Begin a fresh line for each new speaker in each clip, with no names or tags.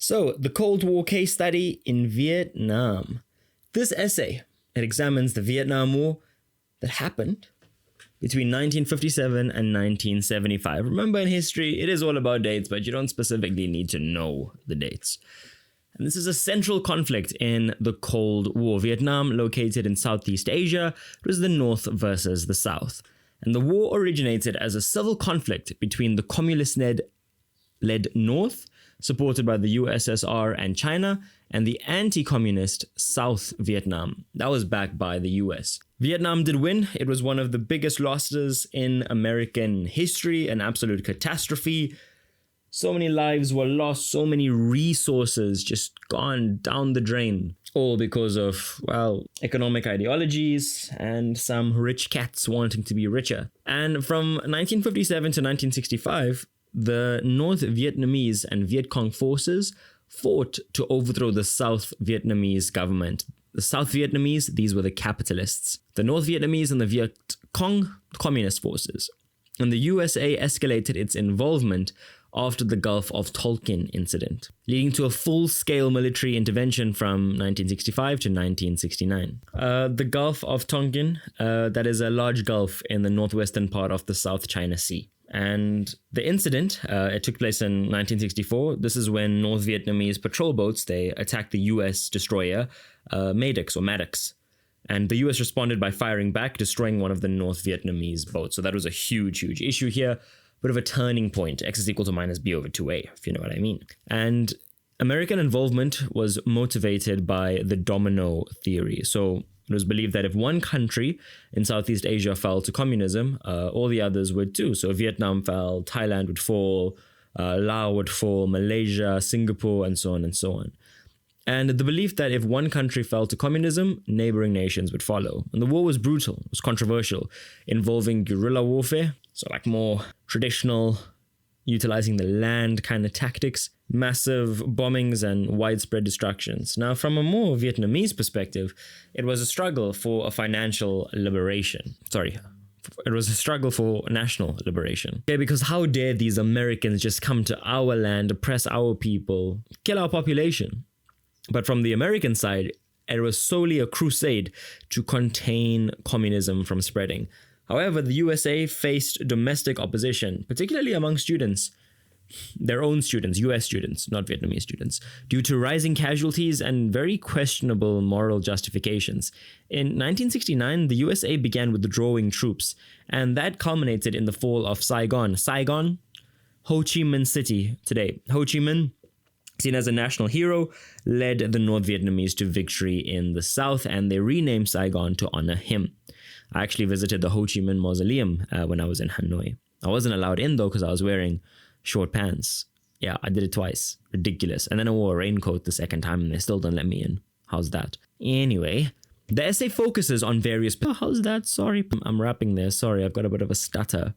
So, the Cold War case study in Vietnam. This essay, it examines the Vietnam War that happened between 1957 and 1975. Remember, in history, it is all about dates, but you don't specifically need to know the dates. And this is a central conflict in the Cold War. Vietnam, located in Southeast Asia, it was the North versus the South. And the war originated as a civil conflict between the communist-led North, supported by the USSR and China, and the anti-communist South Vietnam. That was backed by the US. Vietnam did win. It was one of the biggest losses in American history, an absolute catastrophe. So many lives were lost, so many resources just gone down the drain. All because of, well, economic ideologies and some rich cats wanting to be richer. And from 1957 to 1965, the North Vietnamese and Viet Cong forces fought to overthrow the South Vietnamese government. The South Vietnamese, these were the capitalists. The North Vietnamese and the Viet Cong, communist forces. And the USA escalated its involvement after the Gulf of Tonkin incident, leading to a full-scale military intervention from 1965 to 1969. The Gulf of Tonkin, that is a large gulf in the northwestern part of the South China Sea. And the incident, it took place in 1964. This is when North Vietnamese patrol boats, they attacked the US destroyer, Maddox. And the US responded by firing back, destroying one of the North Vietnamese boats. So that was a huge, huge issue here. Bit of a turning point, x is equal to minus b over 2a, if you know what I mean. And American involvement was motivated by the domino theory. So it was believed that if one country in Southeast Asia fell to communism, all the others would too. So Vietnam fell, Thailand would fall, Laos would fall, Malaysia, Singapore, and so on and so on. And the belief that if one country fell to communism, neighboring nations would follow. And the war was brutal, it was controversial, involving guerrilla warfare, so like more traditional, utilizing the land kind of tactics, massive bombings and widespread destructions. Now, from a more Vietnamese perspective, it was a struggle for a financial liberation. It was a struggle for national liberation. Okay, because how dare these Americans just come to our land, oppress our people, kill our population? But from the American side, it was solely a crusade to contain communism from spreading. However, the USA faced domestic opposition, particularly among students, their own students, US students, not Vietnamese students, due to rising casualties and very questionable moral justifications. In 1969, the USA began withdrawing troops, and that culminated in the fall of Saigon. Saigon, Ho Chi Minh City today. Ho Chi Minh, seen as a national hero, led the North Vietnamese to victory in the south, and they renamed Saigon to honor him. I actually visited the Ho Chi Minh Mausoleum when I was in Hanoi. I wasn't allowed in though because I was wearing short pants. Yeah, I did it twice. Ridiculous. And then I wore a raincoat the second time and they still don't let me in. How's that? Anyway, the essay focuses on various... Oh, how's that? Sorry, I'm rapping there. Sorry, I've got a bit of a stutter.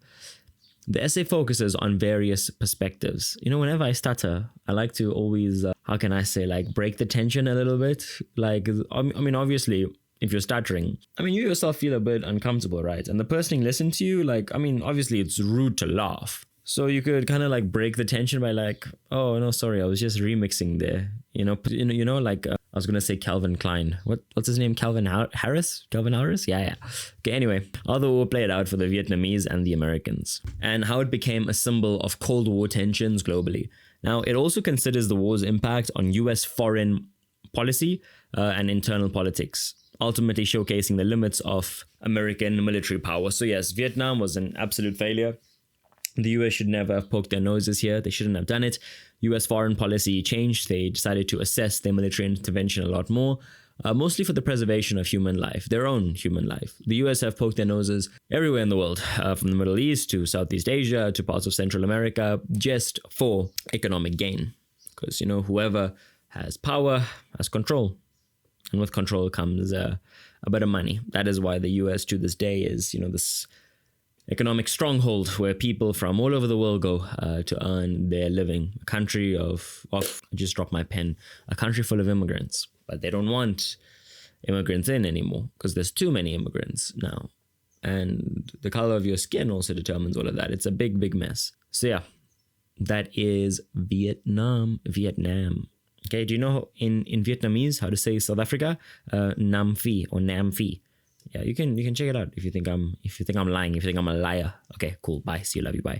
The essay focuses on various perspectives. You know, whenever I stutter, I like to always, break the tension a little bit. Obviously, if you're stuttering, you yourself feel a bit uncomfortable, right? And the person listening to you, obviously it's rude to laugh. So you could kind of break the tension by oh, no, sorry, I was just remixing there. I was going to say Calvin Klein. What's his name? Calvin Harris? Calvin Harris? Yeah. Okay, anyway, although we'll play it out for the Vietnamese and the Americans, and how it became a symbol of Cold War tensions globally. Now, it also considers the war's impact on US foreign policy and internal politics, ultimately showcasing the limits of American military power. So yes, Vietnam was an absolute failure. The US should never have poked their noses here. They shouldn't have done it. US foreign policy changed. They decided to assess their military intervention a lot more, mostly for the preservation of human life, their own human life. The US have poked their noses everywhere in the world, from the Middle East to Southeast Asia to parts of Central America, just for economic gain. Because, whoever has power has control. And with control comes a bit of money. That is why the US to this day is, this economic stronghold where people from all over the world go to earn their living. A country of I just dropped my pen, a country full of immigrants. But they don't want immigrants in anymore because there's too many immigrants now. And the color of your skin also determines all of that. It's a big, big mess. So yeah, that is Vietnam. Okay, do you know in Vietnamese how to say South Africa? Nam Phi or Nam Phi. Yeah, you can check it out if you think I'm lying, if you think I'm a liar. Okay, cool. Bye. See you. Love you. Bye.